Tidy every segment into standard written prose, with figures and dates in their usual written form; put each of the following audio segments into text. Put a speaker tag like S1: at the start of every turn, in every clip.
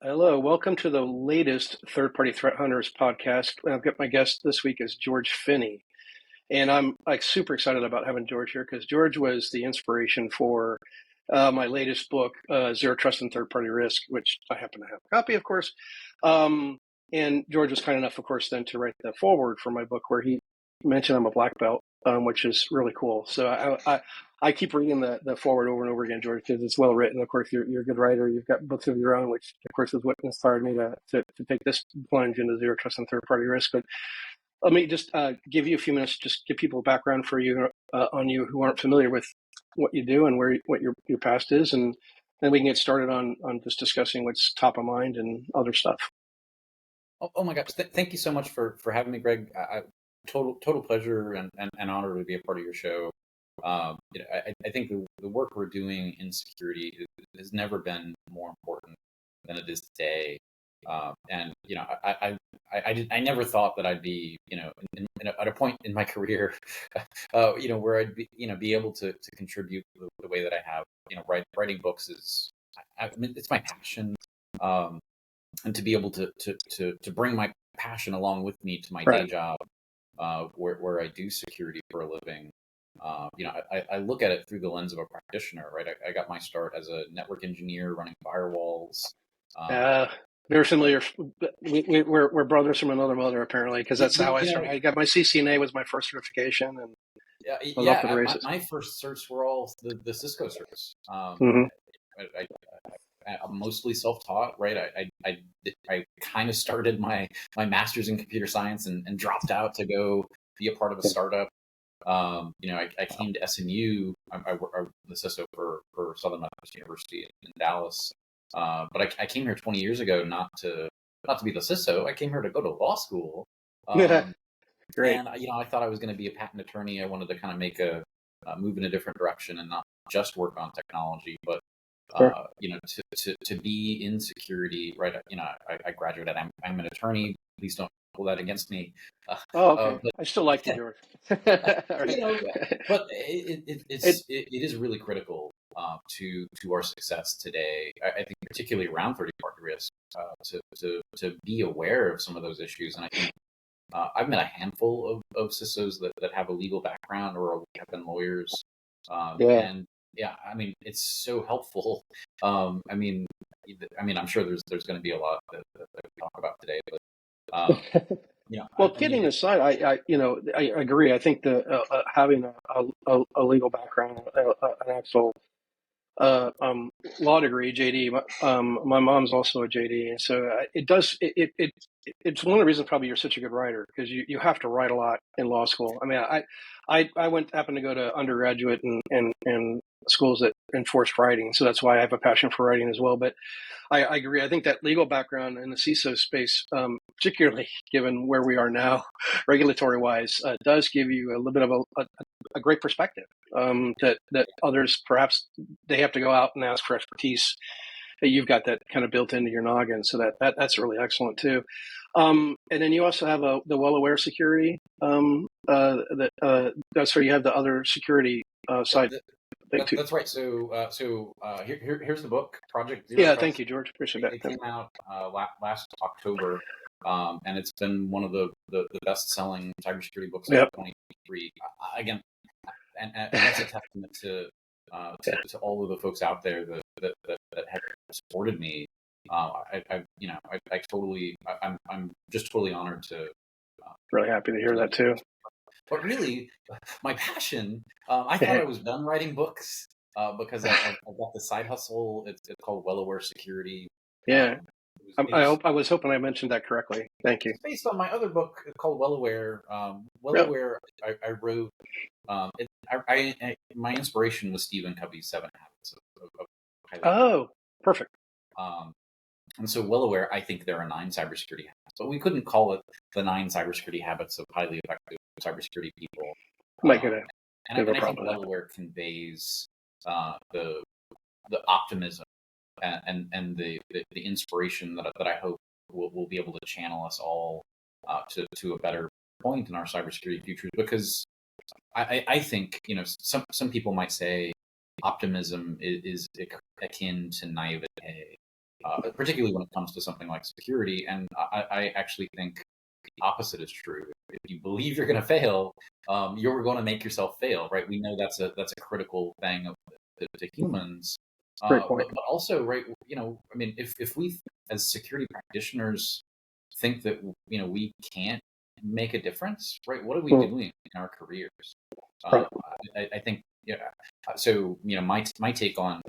S1: Hello, welcome to the latest Third Party Threat Hunters podcast. I've got my guest this week is George Finney, and I'm like super excited about having George here because George was the inspiration for my latest book, Zero Trust and Third Party Risk, which I happen to have a copy, of course. Um, and George was kind enough, of course, then to write the foreword for my book where he mentioned I'm a black belt, which is really cool. So I keep reading the forward over and over again, George, because it's well written. Of course, you're a good writer. You've got books of your own, which of course is what inspired me to take this plunge into zero trust and third party risk. But let me just give you a few minutes, just give people a background for you on you who aren't familiar with what you do and what your past is, and then we can get started on just discussing what's top of mind and other stuff.
S2: Oh my gosh! Thank you so much for having me, Greg. Total pleasure and honor to be a part of your show. I think the work we're doing in security has never been more important than it is today. And I never thought that I'd be at a point in my career, where I'd be able to contribute the way that I have. Writing books is it's my passion. And to be able to bring my passion along with me to my day job, where I do security for a living. I look at it through the lens of a practitioner, right? I got my start as a network engineer running firewalls.
S1: Very familiar. We're brothers from another mother, apparently, because that's how I started. I got my CCNA was my first certification, and
S2: my first certs were all the Cisco certs. I'm mostly self-taught, right? I kind of started my master's in computer science and dropped out to go be a part of a startup. I came to SMU. I the CISO for Southern Methodist University in Dallas. But I came here 20 years ago not to be the CISO. I came here to go to law school.
S1: Great.
S2: And I thought I was going to be a patent attorney. I wanted to kind of make a move in a different direction and not just work on technology, but to be in security, right? I graduated. I'm an attorney. Please don't pull that against me.
S1: Okay. I still like you, George.
S2: But it is really critical to our success today. I think particularly around third-party risk, to be aware of some of those issues. And I think I've met a handful of CISOs that have a legal background or have been lawyers. And yeah, I mean, it's so helpful. I'm sure there's going to be a lot that we talk about today, but
S1: well, kidding aside, I agree. I think the having a legal background, an actual law degree, JD. My mom's also a JD, and so it's one of the reasons probably you're such a good writer because you have to write a lot in law school. I mean, I happened to go to undergraduate and schools that enforced writing, so that's why I have a passion for writing as well. But I agree. I think that legal background in the CISO space, particularly given where we are now, regulatory wise, does give you a little bit of a great perspective that others perhaps they have to go out and ask for expertise. You've got that kind of built into your noggin, so that's really excellent too. And then you also have the well-aware security. So you have the other security side.
S2: That's right. So here's the book, Project Zero
S1: Yeah,
S2: Trust.
S1: thank you, George. Appreciate that.
S2: It came out last October, and it's been one of the best-selling cybersecurity books of 2023. Again, and that's a testament to all of the folks out there that have supported me. I'm just totally honored to.
S1: Really happy to hear that too.
S2: But really, my passion, I thought I was done writing books because I've got the side hustle. It's called Well Aware Security.
S1: Yeah. I was hoping I mentioned that correctly. Thank you.
S2: It's based on my other book called Well Aware. Aware, I wrote. My inspiration was Stephen Covey's 7 Habits of
S1: perfect.
S2: And so Well Aware, I think there are 9 cybersecurity habits, but we couldn't call it the 9 cybersecurity habits of highly effective cybersecurity people.
S1: And
S2: I think Well Aware conveys the optimism and the inspiration that I hope will be able to channel us all to a better point in our cybersecurity future. Because I think some people might say optimism is akin to naivete, particularly when it comes to something like security. And I actually think the opposite is true. If you believe you're going to fail, you're going to make yourself fail, right? We know that's a critical thing to humans.
S1: Great point.
S2: But also, right, I mean, if we as security practitioners think that we can't make a difference, right? What are we doing in our careers?
S1: Right.
S2: I think, yeah. So my take on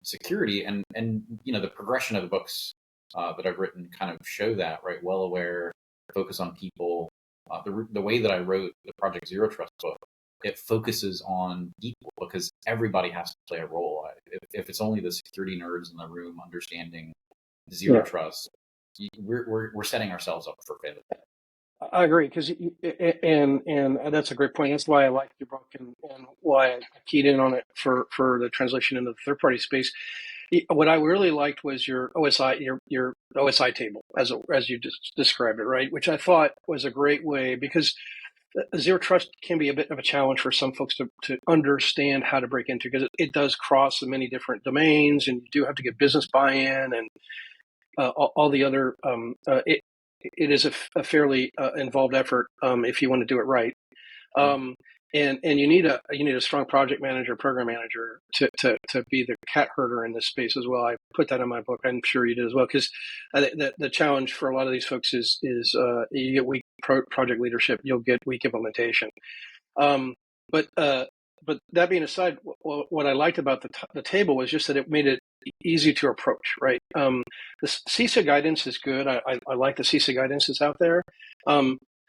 S2: security and the progression of the books that I've written kind of show that, right? Well aware, focus on people. The way that I wrote the Project Zero Trust book, it focuses on people because everybody has to play a role. If it's only the security nerds in the room understanding zero trust, we're setting ourselves up for failure.
S1: I agree, because and that's a great point. That's why I liked your book and why I keyed in on it for the translation into the third party space. What I really liked was your OSI your OSI table as you just described it, right? Which I thought was a great way, because zero trust can be a bit of a challenge for some folks to understand how to break into, because it does cross many different domains, and you do have to get business buy-in and all the other. It is a fairly involved effort if you want to do it right. And you need a strong project manager, program manager to be the cat herder in this space as well. I put that in my book. I'm sure you did as well, because the challenge for a lot of these folks is you get weak project leadership, you'll get weak implementation. But that being aside, what I liked about the table was just that it made it easy to approach, right? The CISO guidance is good. I like the CISO guidance that's out there.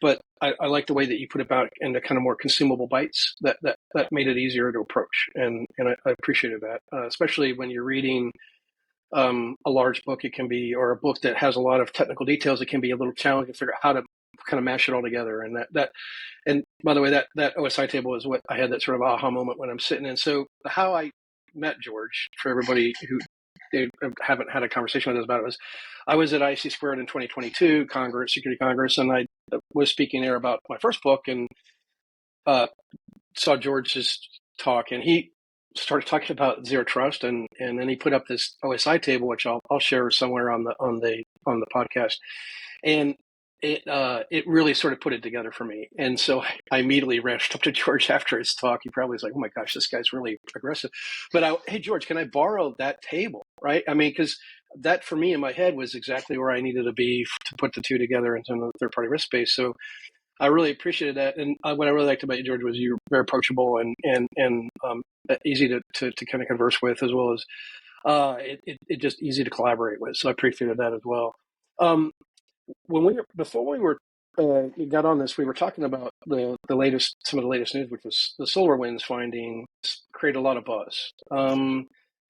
S1: But I like the way that you put it back into kind of more consumable bites that made it easier to approach. And I appreciated that, especially when you're reading a large book. It can be, or a book that has a lot of technical details, it can be a little challenging to figure out how to kind of mash it all together. And and by the way, that OSI table is what I had that sort of aha moment when I'm sitting in. So how I met George, for everybody who they haven't had a conversation with us about it, was I was at IC Squared in 2022 Congress, Security Congress, and I was speaking there about my first book, and saw George's talk, and he started talking about zero trust, and then he put up this OSI table, which I'll share somewhere on the podcast, and it really sort of put it together for me. And so I immediately rushed up to George after his talk. He probably was like, "Oh my gosh, this guy's really aggressive." But hey, George, can I borrow that table? Right? I mean, because that for me in my head was exactly where I needed to be to put the two together into the third party risk space. So I really appreciated that. And what I really liked about you, George, was you're very approachable and easy to kind of converse with, as well as it just easy to collaborate with. So I appreciated that as well. Before we got on this, we were talking about some of the latest news, which was the SolarWinds finding create a lot of buzz.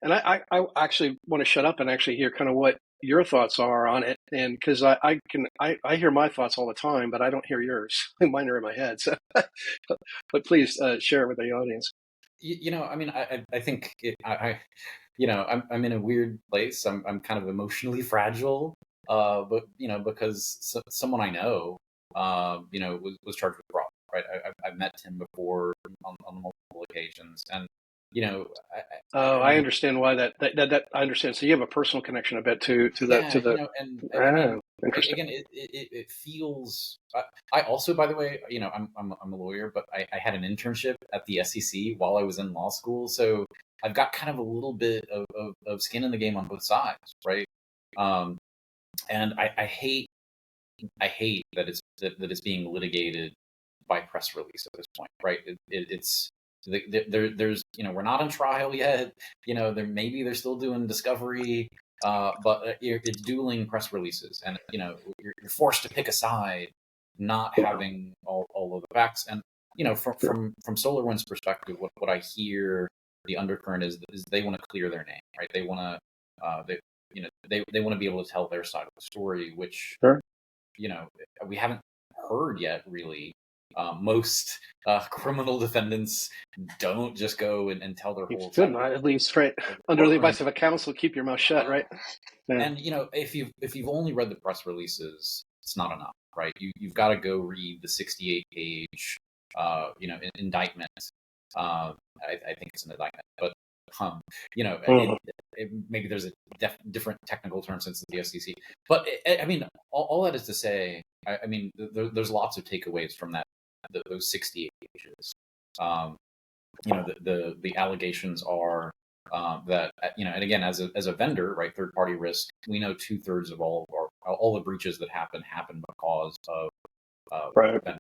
S1: And I actually want to shut up and actually hear kind of what your thoughts are on it, and because I hear my thoughts all the time, but I don't hear yours. Mine are in my head. So, but please share it with the audience.
S2: I mean, I think I'm in a weird place. I'm kind of emotionally fragile. But because someone I know, was charged with fraud, right? I've met Tim before on multiple occasions, and
S1: I understand why that I understand. So you have a personal connection, I bet, to the.
S2: I mean,
S1: interesting.
S2: again, it feels. I also, by the way, I'm a lawyer, but I had an internship at the SEC while I was in law school, so I've got kind of a little bit of skin in the game on both sides, right? And I hate that it's being litigated by press release at this point, right? It's there's we're not on trial yet. Maybe they're still doing discovery, but it's dueling press releases, and you're forced to pick a side, not having all of the facts. And from SolarWinds' perspective, what I hear the undercurrent is they want to clear their name, right? They want to they want to be able to tell their side of the story, which
S1: Sure.
S2: We haven't heard yet, really. Most criminal defendants don't just go and tell their whole
S1: side. At least, right? Under the advice of a counsel, keep your mouth shut, right?
S2: Yeah. And if you've only read the press releases, it's not enough, right? You've got to go read the 68-page indictment. I think it's an indictment, but You know,
S1: Mhm.
S2: maybe there's a different technical term since the SEC, but I mean, all that is to say, I mean, there's lots of takeaways from those 68 pages. Um, you know, the allegations are that, you know, and again, as a vendor, right, third party risk, we know 2/3 of all the breaches that happen because of
S1: Right.
S2: vendor.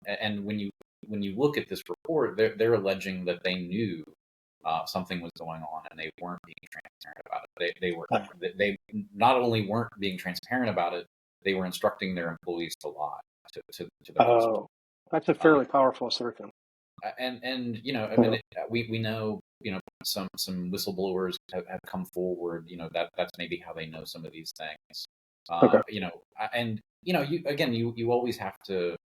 S2: And when you look at this report, they're alleging that they knew something was going on and they weren't being transparent about it. They not only weren't being transparent about it, they were instructing their employees to lie to the customer.
S1: Oh, that's a
S2: Uh,
S1: fairly powerful assertion.
S2: and you know, I
S1: Yeah.
S2: mean, we know, you know, some whistleblowers have come forward. You know, that's maybe how they know some of these things.
S1: Okay.
S2: You know, and you know, you always have to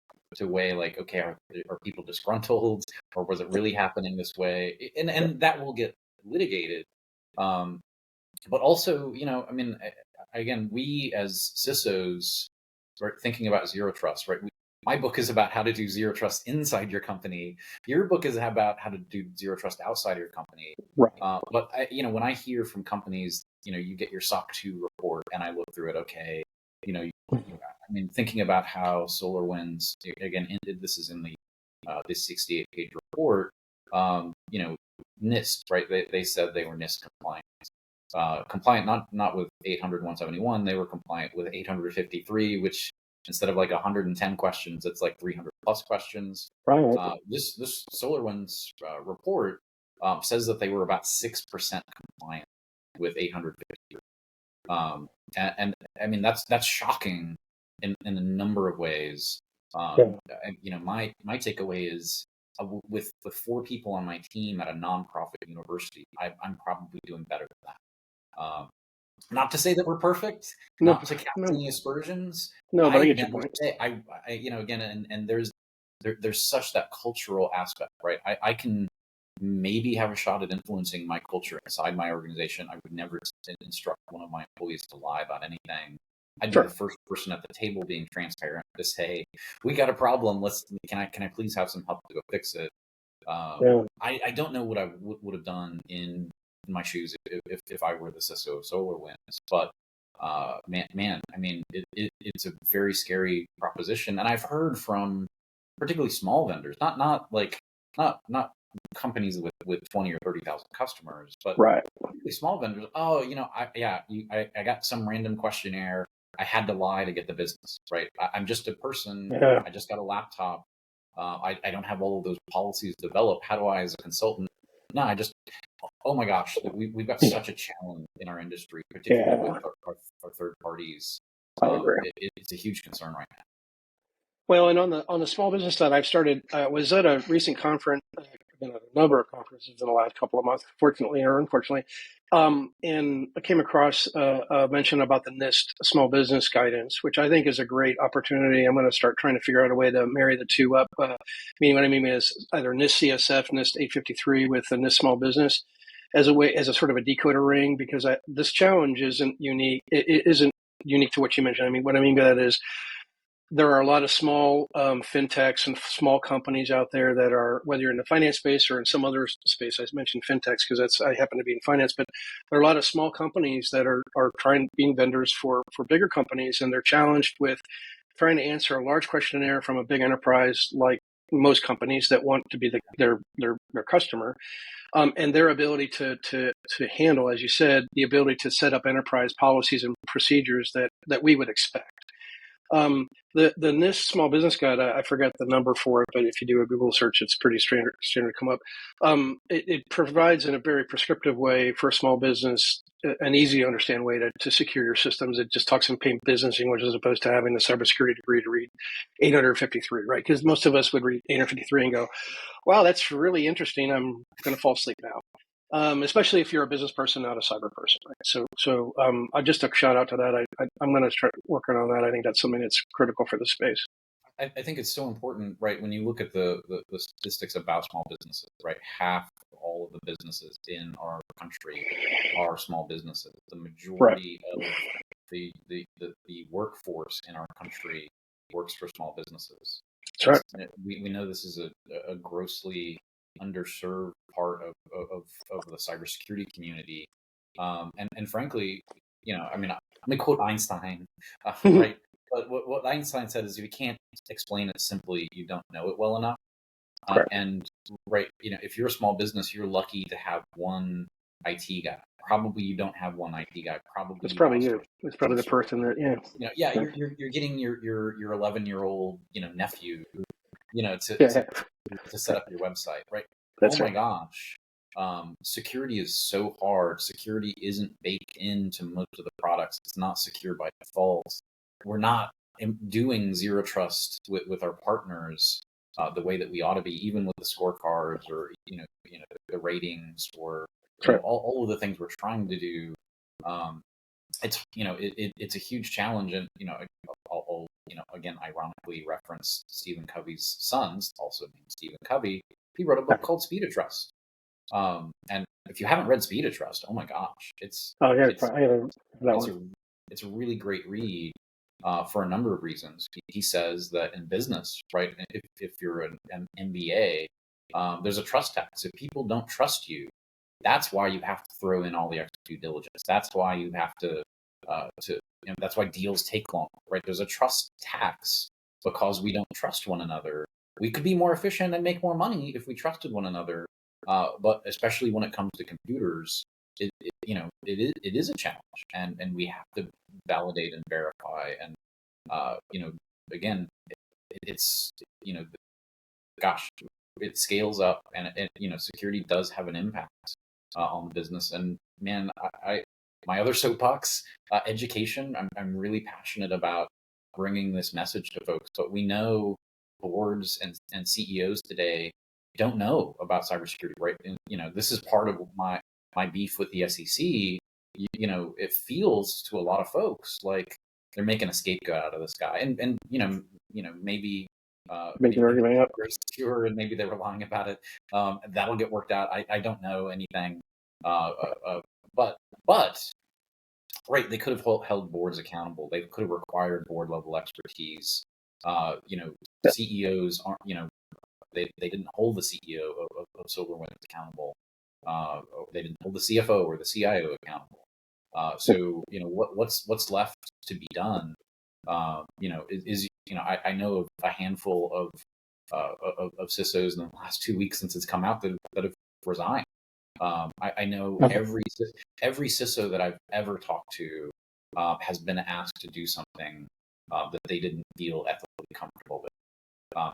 S2: weigh, like, okay, are people disgruntled, or was it really happening this way? And that will get litigated. Um, but also, you know, I mean, again, we as CISOs are thinking about zero trust, right? My book is about how to do zero trust inside your company. Your book is about how to do zero trust outside your company.
S1: Right.
S2: But you know, when I hear from companies, you know, you get your SOC 2 report, and I look through it. Okay, you know, I mean, thinking about how SolarWinds, again, ended. This is in this 68-page report. You know, NIST, right? They said they were NIST compliant. Compliant not with 800/171, they were compliant with 853, which instead of like 110 questions, it's like 300 plus questions.
S1: Right.
S2: This SolarWinds report says that they were about 6% compliant with 853. And I mean, that's shocking in a number of ways.
S1: Yeah.
S2: You know, my takeaway is, with 4 people on my team at a nonprofit university, I'm probably doing better than that. Not to say that we're perfect,
S1: No.
S2: not to cast
S1: No.
S2: any aspersions.
S1: No. But I
S2: I
S1: get your
S2: never
S1: point.
S2: say you know, again, and there's such that cultural aspect, right? I can maybe have a shot at influencing my culture inside my organization. I would never instruct one of my employees to lie about anything. I'd be the
S1: Sure.
S2: first person at the table being transparent to say, "We got a problem. Can I please have some help to go fix it?"
S1: Yeah.
S2: I don't know what I would have done in my shoes if I were the CISO of SolarWinds, but man, I mean, it's a very scary proposition, and I've heard from particularly small vendors, not companies with 20 or 30,000 customers, but
S1: Right.
S2: particularly small vendors. Oh, you know, I got some random questionnaire. I had to lie to get the business, right? I'm just a person.
S1: Yeah.
S2: I just got a laptop. I don't have all of those policies developed. How do I, as a consultant? No, oh my gosh, we've got such a challenge in our industry, particularly with
S1: Yeah.
S2: our third parties.
S1: I agree.
S2: It's a huge concern right now.
S1: Well, and on the small business side, I've started. I was at a recent conference. I've been at a number of conferences in the last couple of months, fortunately or unfortunately, and I came across a mention about the NIST small business guidance, which I think is a great opportunity. I'm going to start trying to figure out a way to marry the two up. Meaning, what I mean is either NIST CSF, NIST 853 with the NIST small business as a way, as a sort of a decoder ring, because this challenge isn't unique. It isn't unique to what you mentioned. I mean, what I mean by that is there are a lot of small fintechs and small companies out there that are, whether you're in the finance space or in some other space. I mentioned fintechs because I happen to be in finance, but there are a lot of small companies that are trying, being vendors for bigger companies, and they're challenged with trying to answer a large questionnaire from a big enterprise like most companies that want to be their customer, and their ability to handle, as you said, the ability to set up enterprise policies and procedures that we would expect. The NIST Small Business Guide, I forgot the number for it, but if you do a Google search, it's pretty standard to come up. It provides in a very prescriptive way for a small business an easy to understand way to secure your systems. It just talks in plain business English as opposed to having the cybersecurity degree to read 853, right? Because most of us would read 853 and go, wow, that's really interesting. I'm going to fall asleep now. Especially if you're a business person, not a cyber person. Right? So I just took a shout out to that. I'm going to start working on that. I think that's something that's critical for the space.
S2: I think it's so important, right? When you look at the statistics about small businesses, right? Half of all of the businesses in our country are small businesses. The
S1: Right.
S2: majority of the workforce in our country works for small businesses.
S1: That's right.
S2: We know this is a grossly underserved part of the cybersecurity community. And frankly, I mean, let me quote Einstein, right? But what Einstein said is, if you can't explain it simply, you don't know it well enough. And right, if you're a small business, you're lucky to have one IT guy. Probably you don't have one IT guy. Probably
S1: it's probably you. It's probably the person that,
S2: you're getting your 11-year-old nephew, to set up your website, right?
S1: That's
S2: my gosh, security is so hard. Security isn't baked into most of the products. It's not secure by default. We're not doing zero trust with our partners the way that we ought to be, even with the scorecards or the ratings or all of the things we're trying to do. It's a huge challenge, and I'll again ironically reference Stephen Covey's sons, also named Stephen Covey. He wrote a book called Speed of Trust. And if you haven't read Speed of Trust, oh my gosh, it's a really great read for a number of reasons. He says that in business, right, if you're an MBA, there's a trust tax. If people don't trust you, that's why you have to throw in all the extra due diligence. That's why you have to that's why deals take long, right? There's a trust tax because we don't trust one another. We could be more efficient and make more money if we trusted one another. But especially when it comes to computers, it is a challenge, and we have to validate and verify. And again, it's gosh, it scales up, and security does have an impact on the business. And man, my other soapbox, education. I'm really passionate about bringing this message to folks, but we know boards and CEOs today don't know about cybersecurity, right? And this is part of my beef with the SEC. It feels to a lot of folks like they're making a scapegoat out of this guy, and maybe
S1: making an argument up.
S2: Very secure, and maybe they were lying about it. That'll get worked out. I don't know anything, but right, they could have held boards accountable. They could have required board level expertise. CEOs aren't. They didn't hold the CEO of SolarWinds accountable. They didn't hold the CFO or the CIO accountable. So what's left to be done? Is I know of a handful of CISOs in the last 2 weeks since it's come out that have resigned. I know every CISO that I've ever talked to has been asked to do something that they didn't feel ethically comfortable with.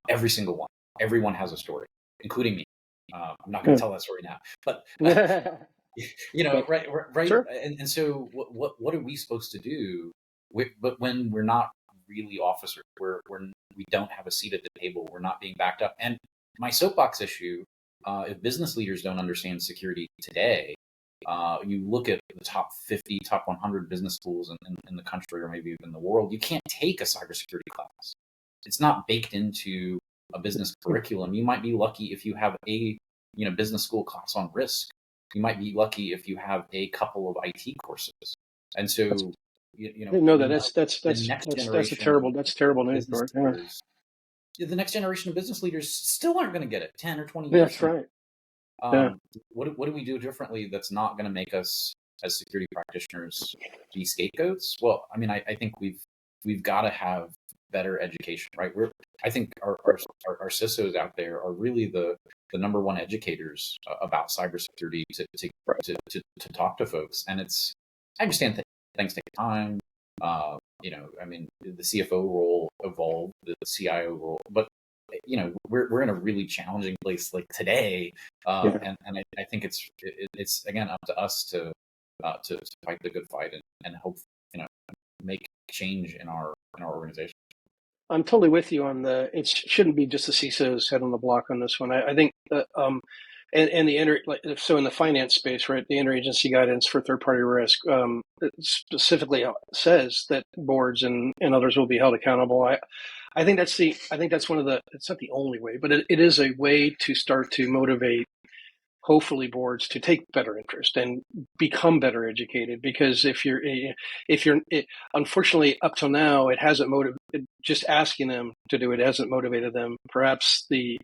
S2: Every single one. Everyone has a story, including me. I'm not going to tell that story now, but right. Sure. And so what are we supposed to do? But when we're not really officers, we don't have a seat at the table, we're not being backed up. And my soapbox issue, if business leaders don't understand security today, you look at the top 50, top 100 business schools in the country, or maybe even the world, you can't take a cybersecurity class. It's not baked into a business curriculum. You might be lucky if you have a business school class on risk. You might be lucky if you have a couple of IT courses. And so
S1: that's terrible news.
S2: The next generation of business leaders still aren't going to get it 10 or 20 years.
S1: That's right.
S2: What do we do differently that's not going to make us as security practitioners be scapegoats? Well, I mean, I think we've got to have better education, right? I think our CISOs out there are really the number one educators about cybersecurity to talk to folks. And I understand things take time. I mean, the CFO role evolved, the CIO role, but we're in a really challenging place like today, and I think it's again up to us to fight the good fight and hope make change in our organization.
S1: I'm totally with you on it shouldn't be just the CISO's head on the block on this one. I think and the so in the finance space, right, the interagency guidance for third-party risk specifically says that boards and others will be held accountable. I think that's one of it's not the only way, but it is a way to start to motivate, hopefully, boards to take better interest and become better educated. Because unfortunately, up till now, it hasn't just asking them to do it hasn't motivated them. Perhaps the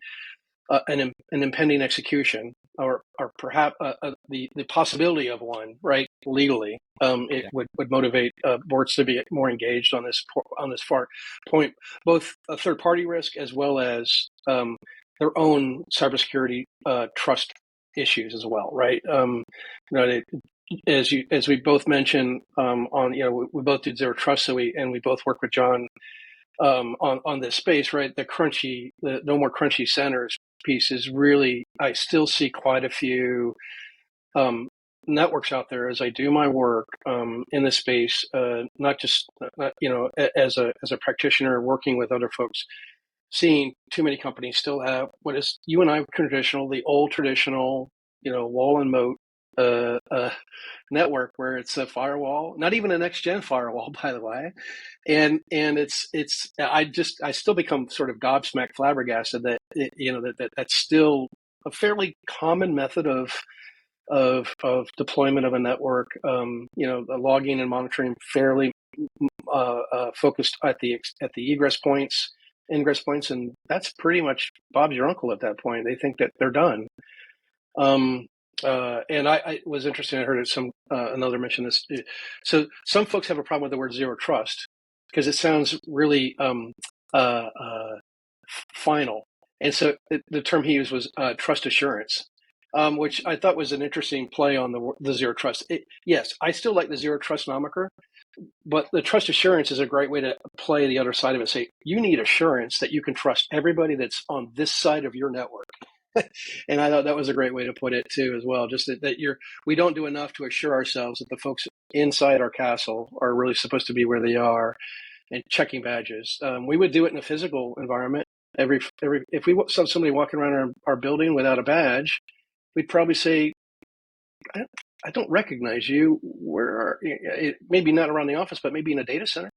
S1: an impending execution, or perhaps the possibility of one, right? Legally, it would motivate boards to be more engaged on this far point, both a third party risk as well as their own cybersecurity trust issues as well, right? As we both mentioned, we both did zero trust, so we both work with John on this space, right? The no more crunchy centers piece is really, I still see quite a few networks out there as I do my work in this space, not as a practitioner working with other folks, seeing too many companies still have what is you and I the old traditional, wall and moat network where it's a firewall, not even a next gen firewall, by the way. And I still become sort of gobsmacked, flabbergasted that that's still a fairly common method of deployment of a network. The logging and monitoring fairly focused at the egress points, ingress points, and that's pretty much Bob's your uncle at that point. They think that they're done. And I was interested. I heard another mention this. So some folks have a problem with the word zero trust because it sounds really final. And so the term he used was trust assurance, which I thought was an interesting play on the zero trust. Yes, I still like the zero trust nomiker, but the trust assurance is a great way to play the other side of it. Say, you need assurance that you can trust everybody that's on this side of your network. And I thought that was a great way to put it too, as well. Just that we don't do enough to assure ourselves that the folks inside our castle are really supposed to be where they are and checking badges. We would do it in a physical environment. If we saw somebody walking around our building without a badge, we'd probably say, I don't recognize you. Maybe not around the office, but maybe in a data center.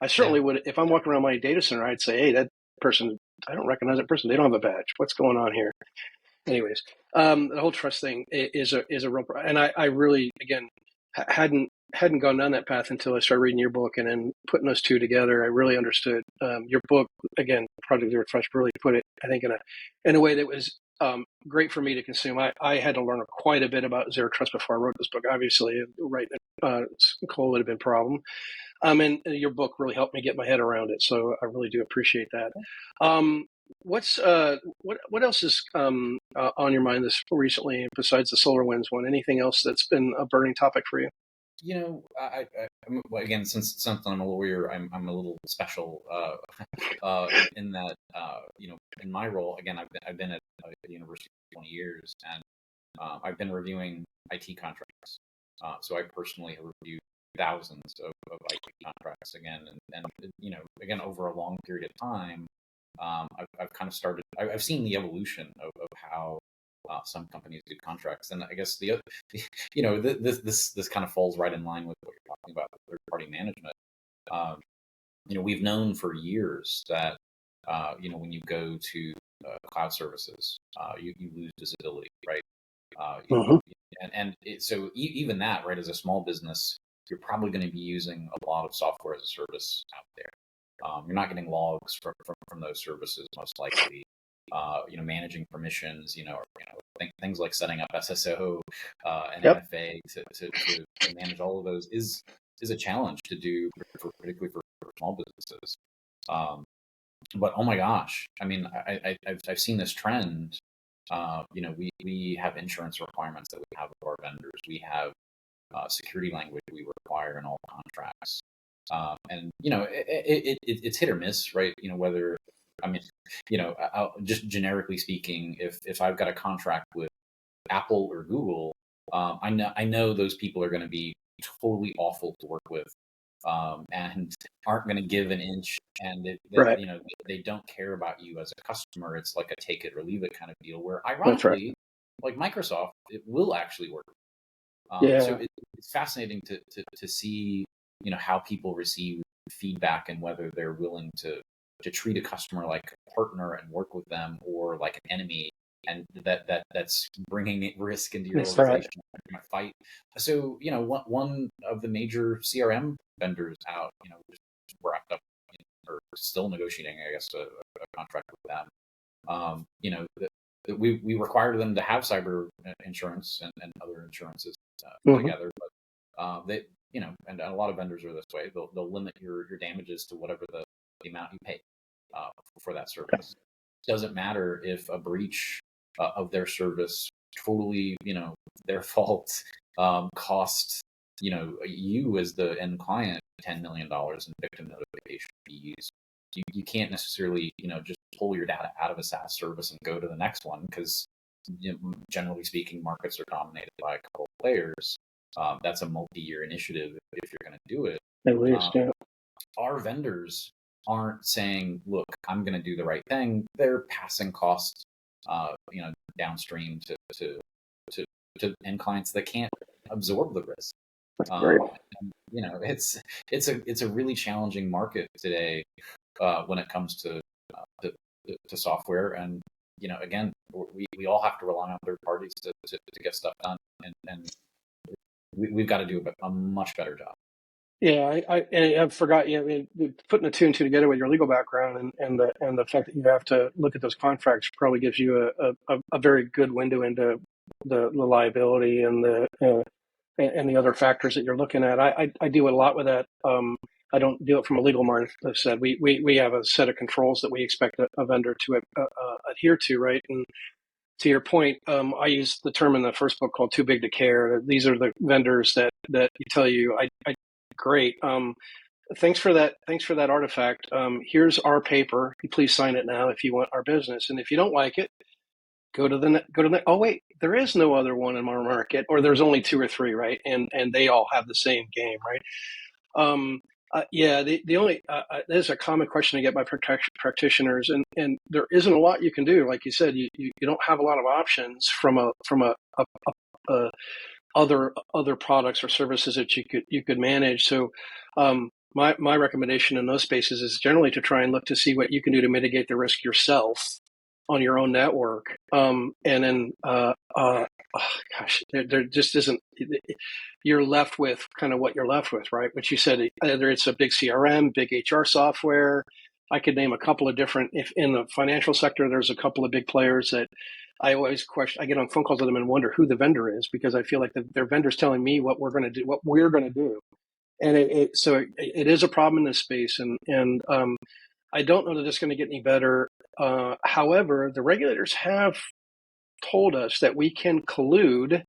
S1: I certainly would. If I'm walking around my data center, I'd say, hey, that person, I don't recognize that person. They don't have a badge. What's going on here? Anyways, the whole trust thing is a real, and I really, again, hadn't gone down that path until I started reading your book, and then putting those two together, I really understood your book. Again, Project Zero Trust really put it, I think, in a way that was great for me to consume. I had to learn quite a bit about zero trust before I wrote this book. Obviously, writing cold would have been a problem. And your book really helped me get my head around it. So I really do appreciate that. What else is on your mind this recently besides the SolarWinds one? Anything else that's been a burning topic for you?
S2: Well, again, since I'm a lawyer, I'm a little special in that in my role. Again, I've been at the university for 20 years, and I've been reviewing IT contracts. So I personally have reviewed thousands of IT contracts again, and again, over a long period of time, I've kind of started. I've seen the evolution of how some companies do contracts, and I guess this kind of falls right in line with what you're talking about, third party management. We've known for years that when you go to cloud services, you lose visibility, right? So even that, right, as a small business, you're probably going to be using a lot of software as a service out there. You're not getting logs from those services, most likely. Managing permissions, things like setting up SSO and MFA to manage all of those is a challenge to do, particularly for small businesses. But oh my gosh, I mean, I've seen this trend. We have insurance requirements that we have of our vendors. We have security language we require in all contracts. And it's hit or miss, right? Whether, just generically speaking, if I've got a contract with Apple or Google, I know those people are going to be totally awful to work with, and aren't going to give an inch, and they don't care about you as a customer. It's like a take it or leave it kind of deal. Where ironically, like Microsoft, it will actually work. So it's fascinating to see how people receive feedback and whether they're willing to treat a customer like a partner and work with them, or like an enemy, and that's bringing risk into your organization. Right. Fight. So one of the major CRM vendors out, just wrapped up or still negotiating, I guess, a contract with them. we require them to have cyber insurance and other insurances
S1: Mm-hmm.
S2: together, but they, and a lot of vendors are this way. They'll limit your damages to whatever the amount you pay for that service. Doesn't matter if a breach of their service, totally, their fault, cost, you as the end client $10 million in victim notification fees. You can't necessarily, just pull your data out of a SaaS service and go to the next one, because generally speaking, markets are dominated by a couple of players. That's a multi-year initiative if you're going to do it.
S1: At least, yeah.
S2: Our vendors aren't saying, "Look, I'm going to do the right thing." They're passing costs, downstream to end clients that can't absorb the risk.
S1: Right.
S2: It's a really challenging market today when it comes to software, and again, we all have to rely on third parties to get stuff done, and we've got to do a much better job.
S1: Yeah, I forgot. Putting the two and two together with your legal background and the fact that you have to look at those contracts probably gives you a very good window into the liability and the other factors that you're looking at. I deal a lot with that. I don't do it from a legal mind. As I said, we have a set of controls that we expect a vendor to adhere to, right? And to your point, I use the term in the first book called "too big to care." These are the vendors that you tell you, great. Thanks for that. Thanks for that artifact. Here's our paper. Please sign it now if you want our business. And if you don't like it, go to the. Oh wait, there is no other one in our market, or there's only two or three, right? And they all have the same game, right? The only there's a common question I get by practitioners, and there isn't a lot you can do. Like you said, you don't have a lot of options from a other products or services that you could manage. So my recommendation in those spaces is generally to try and look to see what you can do to mitigate the risk yourself on your own network. And then there just isn't. You're left with kind of what you're left with, right? Which you said, either it's a big CRM, big HR software. I could name a couple of different. If in the financial sector, there's a couple of big players that I always question. I get on phone calls with them and wonder who the vendor is, because I feel like their vendor's telling me what we're going to do, and it is a problem in this space, and I don't know that it's going to get any better. However, the regulators have told us that we can collude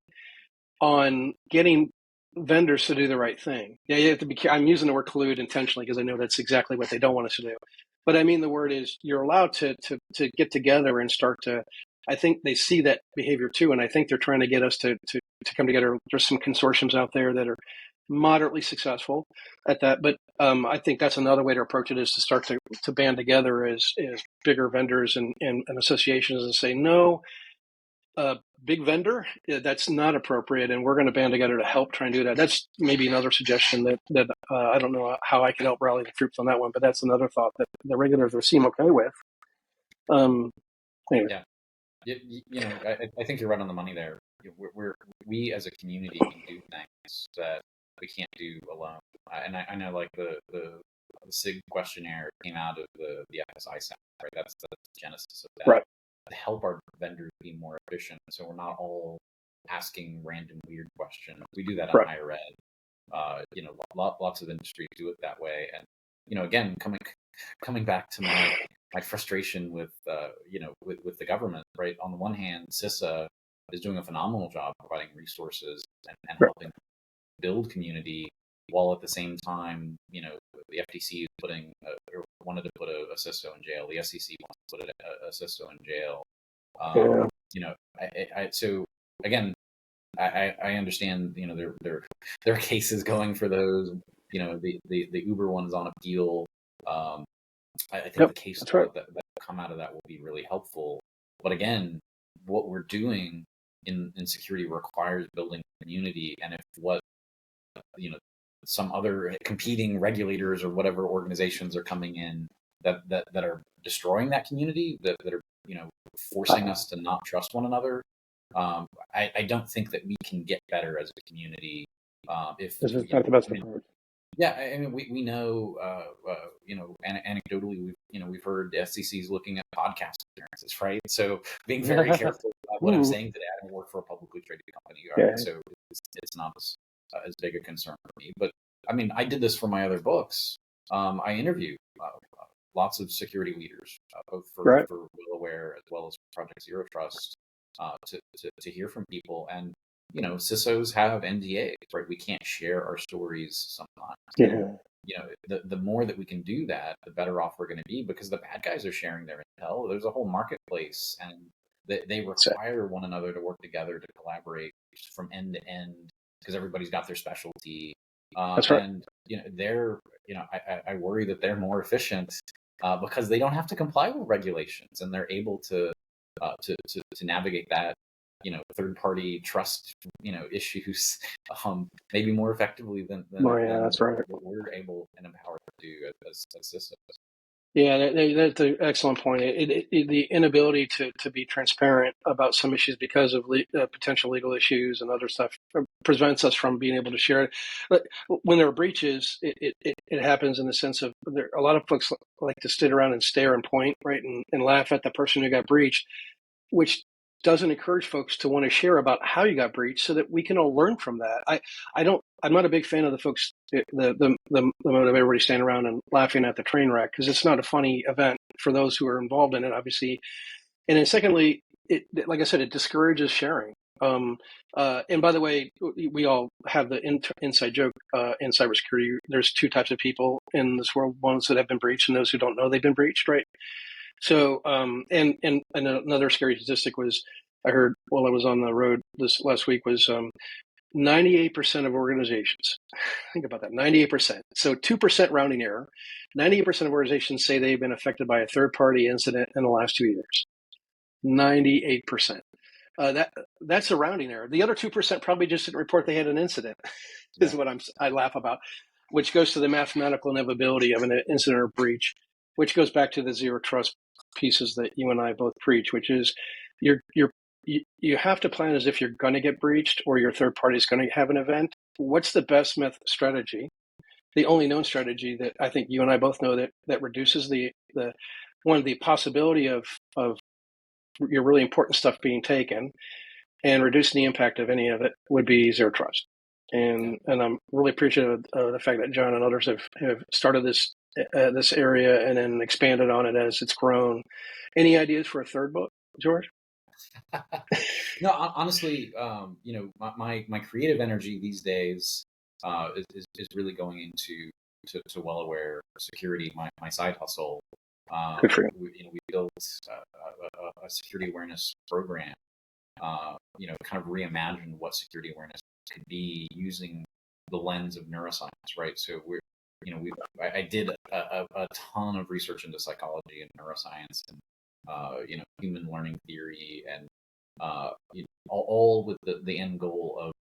S1: on getting vendors to do the right thing. Yeah, you have to be. I'm using the word collude intentionally because I know that's exactly what they don't want us to do. But I mean, the word is you're allowed to get together and start to. I think they see that behavior too, and I think they're trying to get us to come together. There's some consortiums out there that are moderately successful at that, but I think that's another way to approach it, is to start to band together as bigger vendors and associations and say, no, big vendor, that's not appropriate, and we're going to band together to help try and do that. That's maybe another suggestion that I don't know how I can help rally the troops on that one, but that's another thought that the regulators seem okay with. Anyway.
S2: Yeah, I think you're right on the money there. We as a community can do things that we can't do alone. And I know, like the SIG questionnaire came out of the FSI Center, right? That's the genesis of that.
S1: Right.
S2: To help our vendors be more efficient, so we're not all asking random weird questions. We do that on higher ed. Lots of industries do it that way. And again, coming back to my frustration with the government, right? On the one hand, CISA is doing a phenomenal job providing resources and helping build community, while at the same time, the FTC is wanted to put a CISO in jail. The SEC wants to put a CISO in jail. So again, I understand, there are cases going for those. The Uber one is on appeal. I think the case that come out of that will be really helpful. But again, what we're doing in security requires building community, and if some other competing regulators or whatever organizations are coming in that are destroying that community, that are forcing us to not trust one another, I don't think that we can get better as a community. If
S1: this is not the best approach.
S2: Yeah, I mean, we know, anecdotally, we've heard the SEC is looking at podcast appearances, right? So being very careful about what I'm
S1: Ooh,
S2: saying today. I don't work for a publicly traded company, all right?
S1: yeah,
S2: So it's not as big a concern for me. But I mean, I did this for my other books. I interviewed lots of security leaders, both
S1: right.
S2: for Well Aware as well as Project Zero Trust, to hear from people. And CISOs have NDAs, right? We can't share our stories sometimes. And,
S1: Yeah,
S2: the more that we can do that, the better off we're going to be, because the bad guys are sharing their intel. There's a whole marketplace, and they
S1: so,
S2: require one another to work together, to collaborate from end to end, because everybody's got their specialty.
S1: that's right.
S2: And, they're, I worry that they're more efficient because they don't have to comply with regulations, and they're able to navigate that, third party trust, issues, maybe more effectively
S1: Oh, yeah,
S2: than
S1: that's right.
S2: what we're able and empowered to do as systems.
S1: Yeah, that's an excellent point. The inability to be transparent about some issues because of potential legal issues and other stuff prevents us from being able to share it. But when there are breaches, it happens in the sense of a lot of folks like to sit around and stare and point, right, and laugh at the person who got breached, which doesn't encourage folks to want to share about how you got breached so that we can all learn from that. I'm not a big fan of the folks, the mode of everybody standing around and laughing at the train wreck, because it's not a funny event for those who are involved in it, obviously. And then secondly, like I said, it discourages sharing. And by the way, we all have the inside joke in cybersecurity. There's two types of people in this world: ones that have been breached and those who don't know they've been breached, right? So, and another scary statistic was I heard while I was on the road this last week was 98% of organizations. Think about that, 98%. So 2% rounding error. 98% of organizations say they've been affected by a third-party incident in the last 2 years. 98%. That's a rounding error. The other 2% probably just didn't report they had an incident. Is what I laugh about, which goes to the mathematical inevitability of an incident or breach, which goes back to the zero trust pieces that you and I both preach, which is you have to plan as if you're going to get breached or your third party is going to have an event. What's the best strategy? The only known strategy that I think you and I both know that reduces the possibility of your really important stuff being taken and reducing the impact of any of it would be zero trust. And I'm really appreciative of the fact that John and others have started this area and then expanded on it as it's grown. Any ideas for a third book, George?
S2: No, honestly, my creative energy these days is really going into Well Aware security, my side hustle.
S1: Good for you.
S2: We built a security awareness program. Kind of reimagine what security awareness could be using the lens of neuroscience, right? So I did a ton of research into psychology and neuroscience and human learning theory, and all with the end goal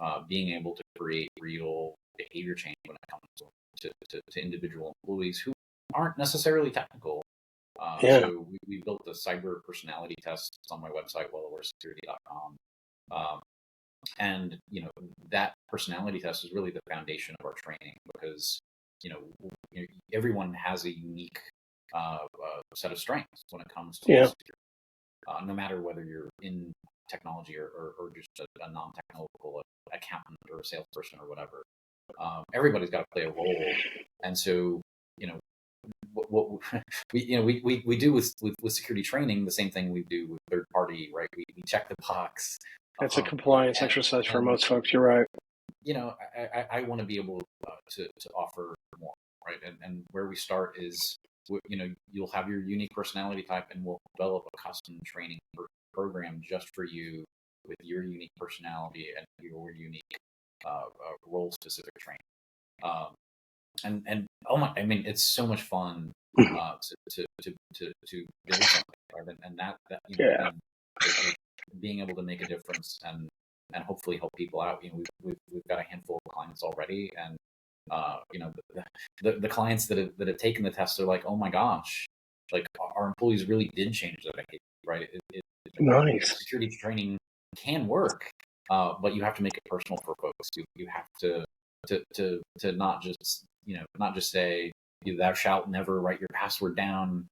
S2: of being able to create real behavior change when it comes to individual employees who aren't necessarily technical.
S1: Yeah.
S2: So we built a cyber personality test. It's on my website, wellawaresecurity.com. And that personality test is really the foundation of our training, because everyone has a unique set of strengths when it comes to security. No matter whether you're in technology or just a non-technical accountant or a salesperson or whatever, everybody's got to play a role. And so what we do with security training, the same thing we do with third party, right? We check the box.
S1: That's a compliance exercise for most folks. You're right.
S2: I want to be able to offer more, right? And where we start is, you'll have your unique personality type, and we'll develop a custom training program just for you with your unique personality and your unique role specific training. And oh my, I mean, it's so much fun to build something, right? And that and being able to make a difference and hopefully help people out. We've got a handful of clients already, and the clients that have taken the test are like, oh my gosh, like our employees really did change their behavior, right?
S1: Nice.
S2: Security training can work, but you have to make it personal for folks. You have to to not just not just say thou shalt never write your password down.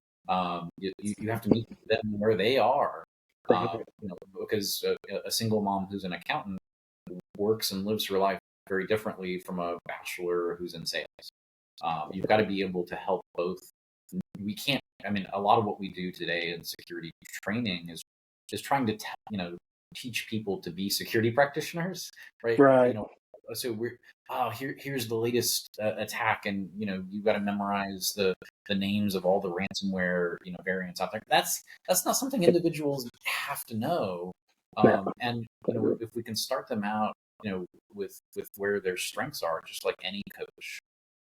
S2: You have to meet them where they are. Because a single mom who's an accountant works and lives her life very differently from a bachelor who's in sales. You've got to be able to help both. We can't. I mean, a lot of what we do today in security training is trying to teach people to be security practitioners, right?
S1: Right.
S2: So we're here's the latest attack, and you've got to memorize the names of all the ransomware variants out there. That's not something individuals have to know. And if we can start them out, with where their strengths are, just like any coach,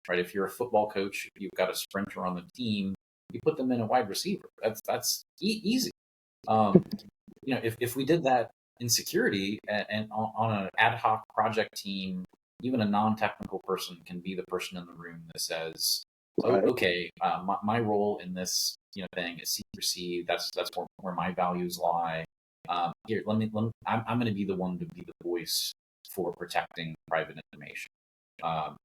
S2: right? If you're a football coach, you've got a sprinter on the team, you put them in a wide receiver. That's easy. If we did that in security and on an ad hoc project team, even a non-technical person can be the person in the room that says,
S1: Right.
S2: okay, my role in this thing is secrecy. That's where my values lie. Here, I'm going to be the one to be the voice for protecting private information.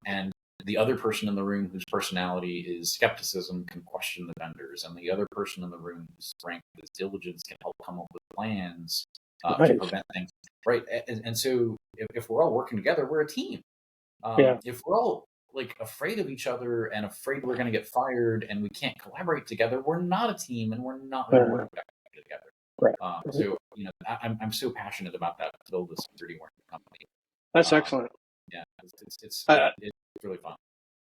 S2: And the other person in the room whose personality is skepticism can question the vendors, and the other person in the room whose strength is diligence can help come up with plans to prevent things. Right. And so if we're all working together, we're a team. If we're all afraid of each other and afraid we're going to get fired and we can't collaborate together, we're not a team, and we're not going to work together.
S1: Right.
S2: So I'm so passionate about that, to build a security oriented company.
S1: That's excellent.
S2: Yeah, it's really fun.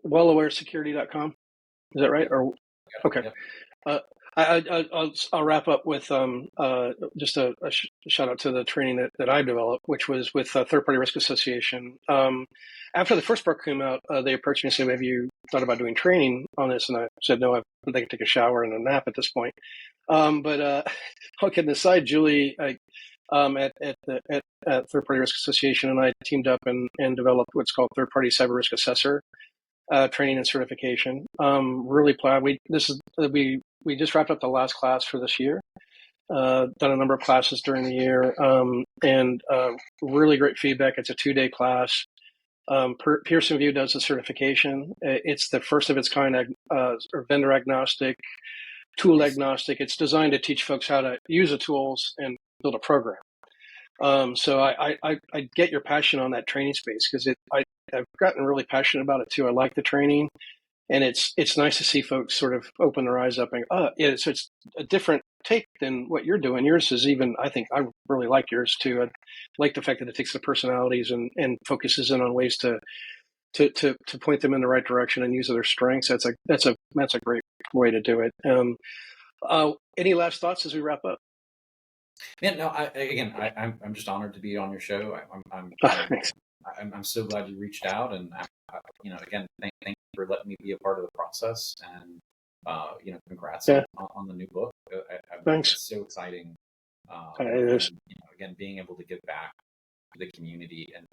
S1: WellAwareSecurity.com, is that right? Or okay. Yep. I'll wrap up with just a shout out to the training that I developed, which was with Third Party Risk Association. After the first book came out, they approached me and said, "Have you thought about doing training on this?" And I said, "No, I'd like to take a shower and a nap at this point." But all kidding aside, Julie, at Third Party Risk Association, and I teamed up and developed what's called Third Party Cyber Risk Assessor training and certification. Really proud. We just wrapped up the last class for this year. Done a number of classes during the year, and really great feedback. It's a 2-day class. Pearson VUE does the certification. It's the first of its kind, vendor agnostic, tool agnostic. It's designed to teach folks how to use the tools and build a program. So I get your passion on that training space, because I've gotten really passionate about it too. I like the training, and it's nice to see folks sort of open their eyes up and so it's a different take than what you're doing. Yours is I think I really like yours too. I like the fact that it takes the personalities and focuses in on ways to point them in the right direction and use their strengths. That's a great way to do it. Any last thoughts as we wrap up?
S2: Yeah, no. I'm just honored to be on your show. I'm so glad you reached out, and again, thank you for letting me be a part of the process, and congrats on the new book.
S1: Thanks.
S2: It's so exciting.
S1: It is.
S2: Again, being able to give back to the community and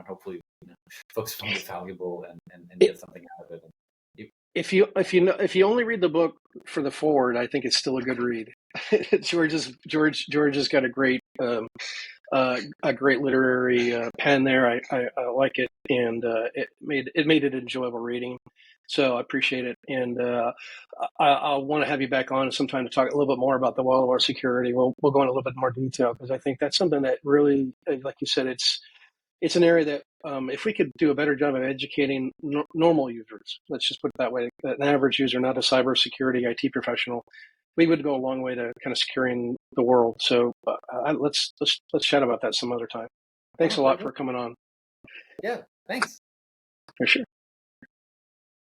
S2: hopefully folks find it valuable and get something out of it.
S1: If you only read the book for the forward, I think it's still a good read. George has got a great literary pen there. I like it, and it made it enjoyable reading. So I appreciate it, and I'll want to have you back on sometime to talk a little bit more about the WellAware security. We'll go into a little bit more detail, because I think that's something that really, like you said, it's an area that if we could do a better job of educating normal users, let's just put it that way, an average user, not a cybersecurity IT professional, we would go a long way to kind of securing the world. So let's chat about that some other time. Thanks a lot for coming on.
S2: Yeah, thanks.
S1: For sure.